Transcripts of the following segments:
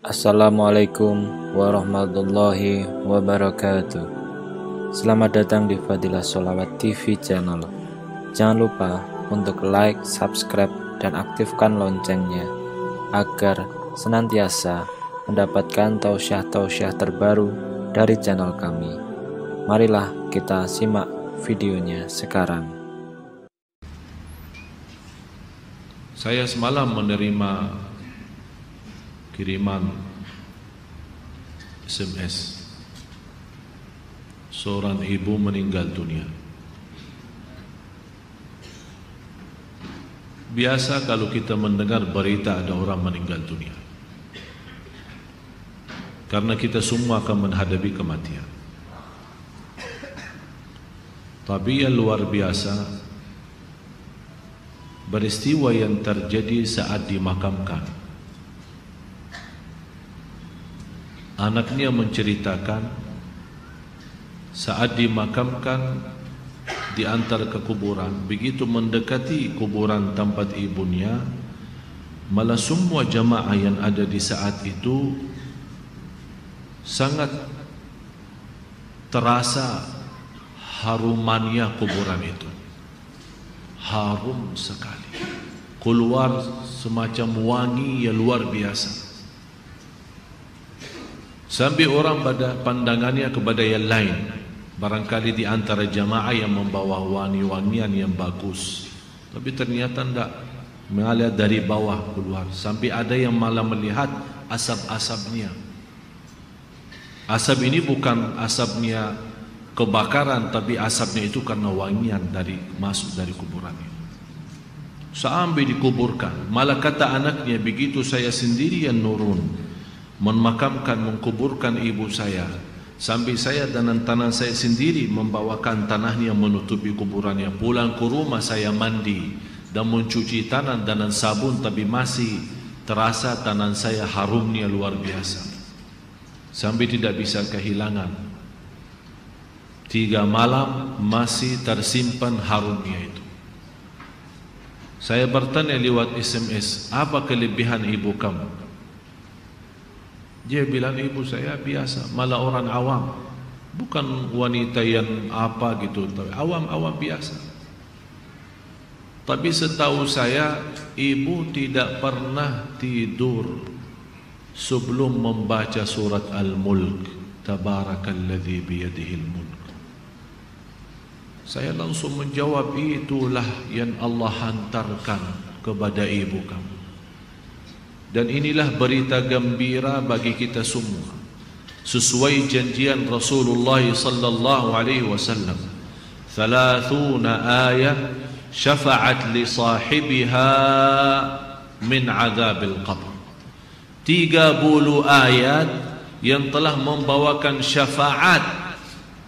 Assalamualaikum warahmatullahi wabarakatuh. Selamat datang di Fadilah Sholawat TV channel. Jangan lupa untuk like, subscribe, dan aktifkan loncengnya agar senantiasa mendapatkan tausiah-tausiah terbaru dari channel kami. Marilah kita simak videonya sekarang. Saya semalam menerima kiriman SMS. Seorang ibu meninggal dunia. Biasa kalau kita mendengar berita ada orang meninggal dunia, karena kita semua akan menghadapi kematian. Tapi yang luar biasa, peristiwa yang terjadi saat dimakamkan. Anaknya menceritakan saat dimakamkan di antara kuburan, begitu mendekati kuburan tempat ibunya, malah semua jamaah yang ada di saat itu sangat terasa harumannya kuburan itu. Harum sekali, keluar semacam wangi yang luar biasa, sampai orang pada pandangannya kepada yang lain, barangkali di antara jamaah yang membawa wangi-wangian yang bagus, tapi ternyata tidak, mengalir dari bawah keluar, sampai ada yang malah melihat asap-asapnya. Asap ini bukan asapnya kebakaran, tapi asapnya itu karena wangian dari masuk dari kuburannya. Sampai dikuburkan, malah kata anaknya, begitu saya sendiri yang nurun memakamkan, mengkuburkan ibu saya, sampai saya dan tangan saya sendiri membawakan tanahnya menutupi kuburannya. Pulang ke rumah saya mandi dan mencuci tangan dengan sabun, tapi masih terasa tangan saya harumnya luar biasa, sampai tidak bisa kehilangan. 3 malam masih tersimpan harumnya itu. Saya bertanya lewat SMS, apa kelebihan ibu kamu? Dia bilang, ibu saya biasa, malah orang awam, bukan wanita yang apa gitu, awam-awam biasa. Tapi setahu saya, ibu tidak pernah tidur sebelum membaca surat Al-Mulk, Tabarakalladzi biyadihil mulk. Saya langsung menjawab, itulah yang Allah hantarkan kepada ibu kamu. Dan inilah berita gembira bagi kita semua, sesuai janjian Rasulullah sallallahu alaihi wasallam. 30 ayat syafa'at li sahibiha min azabil qabr. 30 ayat yang telah membawakan syafaat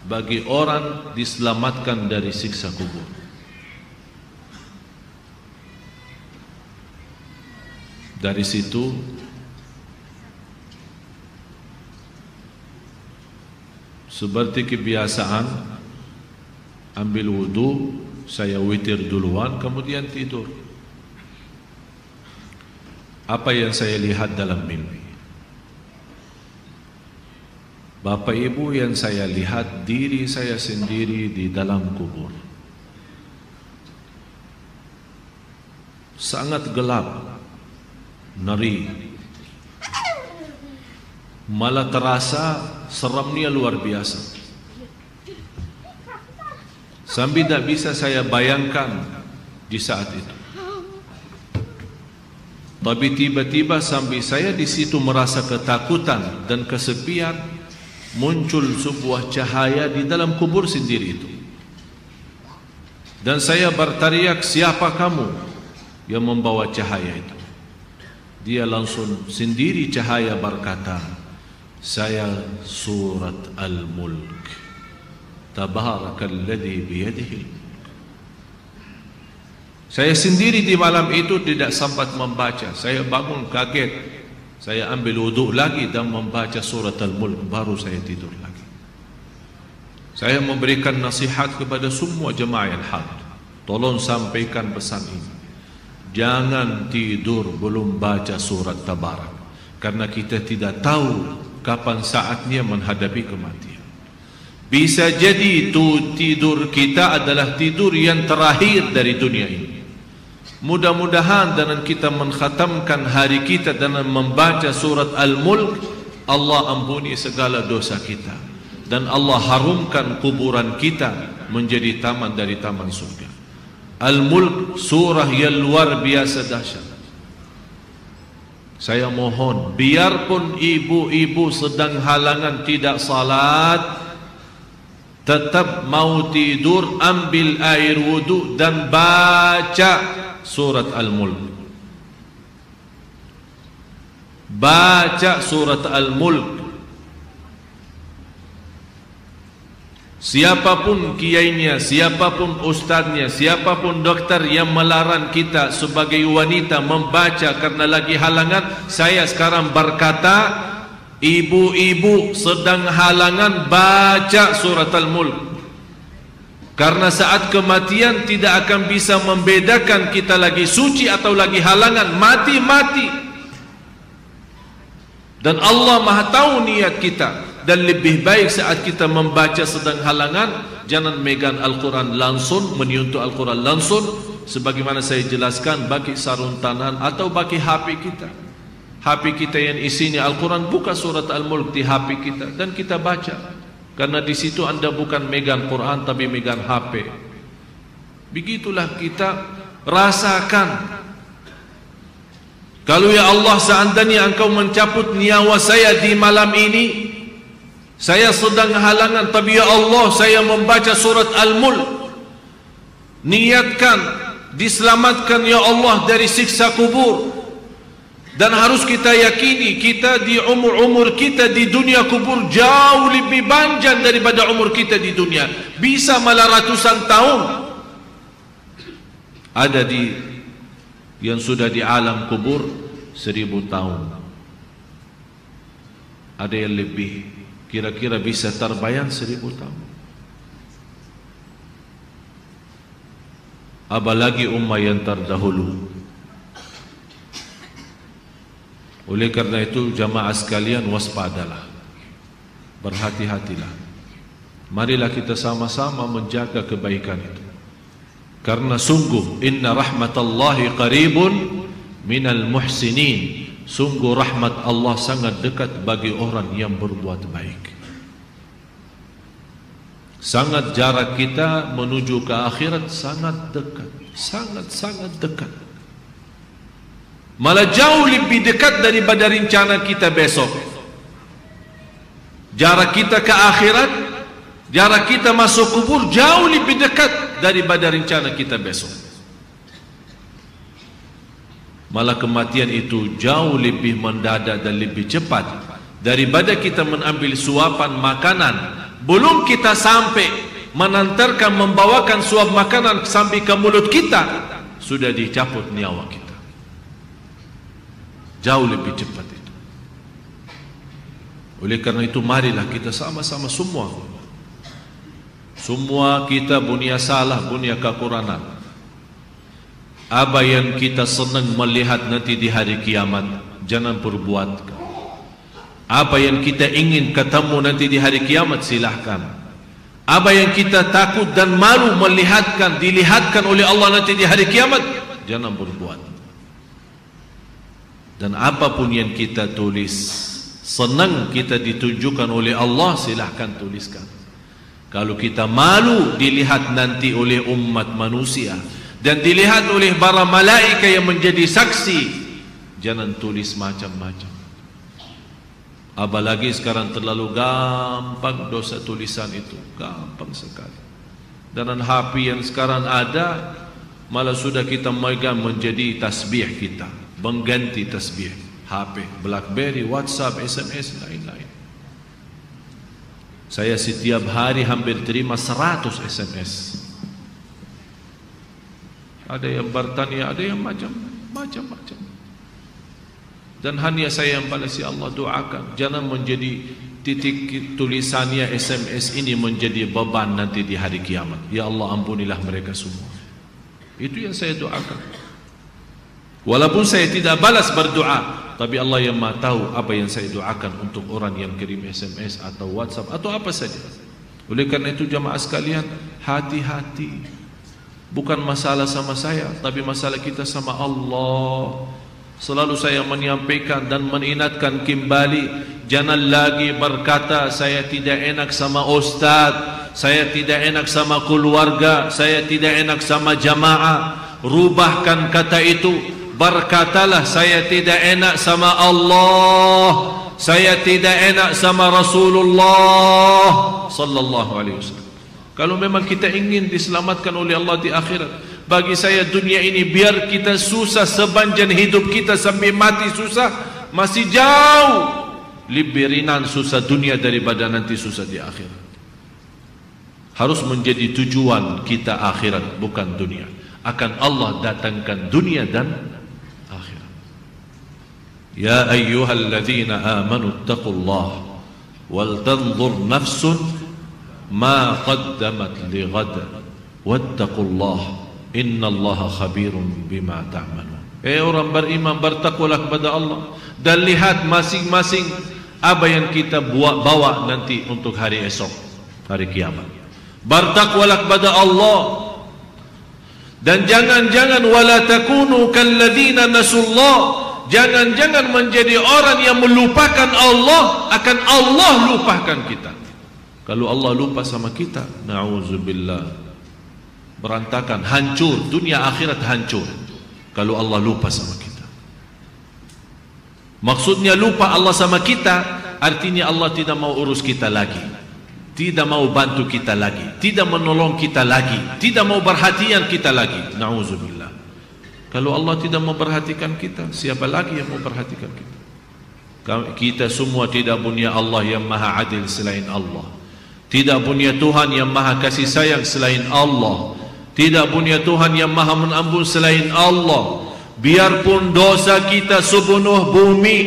bagi orang diselamatkan dari siksa kubur. Dari situ seperti kebiasaan, ambil wudu, saya witir duluan, kemudian tidur. Apa yang saya lihat dalam mimpi? Bapak ibu, yang saya lihat diri saya sendiri di dalam kubur. Sangat gelap, ngeri, malah terasa seramnya luar biasa, sampai tidak bisa saya bayangkan di saat itu. Tapi tiba-tiba sampai saya di situ merasa ketakutan dan kesepian, muncul sebuah cahaya di dalam kubur sendiri itu, dan saya berteriak, siapa kamu yang membawa cahaya itu? Dia langsung sendiri cahaya berkata, saya surat Al-Mulk, Tabarakalladzi biyadihil mulk. Saya sendiri di malam itu tidak sempat membaca. Saya bangun kaget, saya ambil wudu lagi dan membaca surat Al-Mulk, baru saya tidur lagi. Saya memberikan nasihat kepada semua jemaah yang hadir, tolong sampaikan pesan ini. Jangan tidur belum baca surat Tabarak. karena kita tidak tahu kapan saatnya menghadapi kematian. Bisa jadi itu tidur kita adalah tidur yang terakhir dari dunia ini. Mudah-mudahan dengan kita mengkhatamkan hari kita dengan membaca surat Al-Mulk, Allah ampuni segala dosa kita dan Allah harumkan kuburan kita menjadi taman dari taman surga. Al-Mulk surah yang luar biasa dahsyat. Saya mohon, biarpun ibu-ibu sedang halangan tidak salat, tetap mau tidur, ambil air wudu dan baca surat Al-Mulk. Baca surat Al-Mulk. Siapapun kiainya, siapapun ustaznya, siapapun dokter yang melarang kita sebagai wanita membaca karena lagi halangan, saya sekarang berkata, ibu-ibu sedang halangan, baca surat Al-Mulk. Karena saat kematian tidak akan bisa membedakan kita lagi suci atau lagi halangan, mati-mati. Dan Allah Maha tahu niat kita. Dan lebih baik saat kita membaca sedang halangan, jangan megang Al-Quran langsung, menyentuh Al-Quran langsung, sebagaimana saya jelaskan, bagi sarung tangan atau bagi HP kita. HP kita yang isinya Al-Quran, buka surat Al-Mulk di HP kita dan kita baca. Karena di situ anda bukan megang Quran tapi megang HP. Begitulah kita rasakan. Kalau ya Allah, seandainya engkau mencabut nyawa saya di malam ini, saya sedang halangan, tapi ya Allah, saya membaca surat Al-Mulk. Niatkan diselamatkan ya Allah dari siksa kubur. Dan harus kita yakini, kita di umur kita di dunia kubur jauh lebih panjang daripada umur kita di dunia. Bisa malah ratusan tahun. Ada yang sudah di alam kubur 1000 tahun. Ada yang lebih. Kira-kira bisa terbayang 1000 tahun. Apalagi umat yang terdahulu. Oleh karena itu jamaah sekalian, waspadalah, berhati-hatilah. Marilah kita sama-sama menjaga kebaikan itu. Karena sungguh inna rahmatallahi qaribun minal muhsinin. Sungguh rahmat Allah sangat dekat bagi orang yang berbuat baik. Sangat jarak kita menuju ke akhirat sangat dekat, sangat dekat. Malah jauh lebih dekat daripada rencana kita besok. Jarak kita ke akhirat, jarak kita masuk kubur jauh lebih dekat daripada rencana kita besok. Malah kematian itu jauh lebih mendadak dan lebih cepat daripada kita mengambil suapan makanan. Belum kita sampai menantarkan, membawakan suap makanan sampai ke mulut kita, sudah dicabut nyawa kita. Jauh lebih cepat itu. Oleh karena itu marilah kita sama-sama semua kita punya salah, punya kekurangan. Apa yang kita senang melihat nanti di hari kiamat, jangan perbuat. Apa yang kita ingin ketemu nanti di hari kiamat, silahkan. Apa yang kita takut dan malu dilihatkan oleh Allah nanti di hari kiamat, jangan berbuat. Dan apapun yang kita tulis, senang kita ditunjukkan oleh Allah, silahkan tuliskan. Kalau kita malu dilihat nanti oleh umat manusia dan dilihat oleh para malaikat yang menjadi saksi, jangan tulis macam-macam. Apalagi sekarang terlalu gampang dosa tulisan itu, gampang sekali. Dan HP yang sekarang ada, malah sudah kita megang menjadi tasbih kita, mengganti tasbih. HP, BlackBerry, WhatsApp, SMS, lain-lain. Saya setiap hari hampir terima 100 SMS. Ada yang bertanya, ada yang macam-macam. Dan hanya saya yang balas, ya Allah doakan, jangan menjadi titik tulisannya SMS ini menjadi beban nanti di hari kiamat. Ya Allah ampunilah mereka semua. Itu yang saya doakan. Walaupun saya tidak balas berdoa, tapi Allah yang Maha tahu apa yang saya doakan untuk orang yang kirim SMS atau WhatsApp atau apa saja. Oleh karena itu jamaah sekalian, hati-hati. Bukan masalah sama saya, tapi masalah kita sama Allah. Selalu saya menyampaikan dan mengingatkan kembali, jangan lagi berkata saya tidak enak sama ustaz, saya tidak enak sama keluarga, saya tidak enak sama jamaah. Rubahkan kata itu, berkatalah saya tidak enak sama Allah, saya tidak enak sama Rasulullah sallallahu alaihi wasallam. Kalau memang kita ingin diselamatkan oleh Allah di akhirat, bagi saya dunia ini biar kita susah sepanjang hidup kita sampai mati susah, masih jauh lebih ringan susah dunia daripada nanti susah di akhirat. Harus menjadi tujuan kita akhirat, bukan dunia. Akan Allah datangkan dunia dan akhirat. Ya ayyuhalladzina amanu ittaqullaha wal tanzur nafsun ma qaddamat lighad wattaqullaha innallaha khabirun bima ta'malun. Orang beriman, bertakwalah kepada Allah dan lihat masing-masing apa yang kita bawa nanti untuk hari esok, hari kiamat. Bertakwalah kepada Allah dan jangan-jangan wala takunu kalladzina nasullah, jangan-jangan menjadi orang yang melupakan Allah, akan Allah lupakan kita. Kalau Allah lupa sama kita, na'udzubillah, berantakan, hancur, dunia akhirat hancur kalau Allah lupa sama kita. Maksudnya lupa Allah sama kita, artinya Allah tidak mau urus kita lagi, tidak mau bantu kita lagi, tidak menolong kita lagi, tidak mau perhatian kita lagi. Na'udzubillah. Kalau Allah tidak mau perhatikan kita, siapa lagi yang mau perhatikan kita? Kita semua tidak punya Allah yang maha adil selain Allah, tidak punya Tuhan yang maha kasih sayang selain Allah, tidak punya Tuhan yang maha menampun selain Allah. Biarpun dosa kita sepenuh bumi,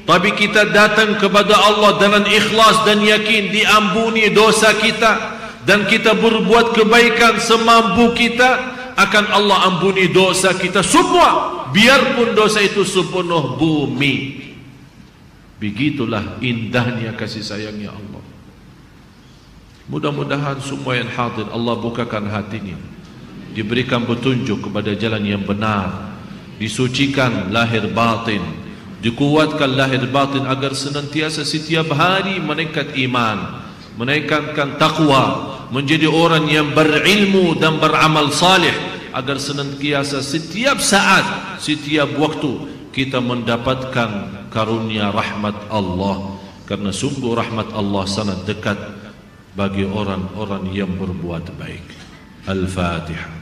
tapi kita datang kepada Allah dengan ikhlas dan yakin diampuni dosa kita, dan kita berbuat kebaikan semampu kita, akan Allah ampuni dosa kita semua, biarpun dosa itu sepenuh bumi. Begitulah indahnya kasih sayangnya Allah. Mudah-mudahan semua yang hadir Allah bukakan hatinya, diberikan petunjuk kepada jalan yang benar, disucikan lahir batin, dikuatkan lahir batin agar senantiasa setiap hari meningkat iman, meningkatkan takwa, menjadi orang yang berilmu dan beramal saleh, agar senantiasa setiap saat, setiap waktu kita mendapatkan karunia rahmat Allah, karena sungguh rahmat Allah sangat dekat bagi orang-orang yang berbuat baik. Al-Fatihah.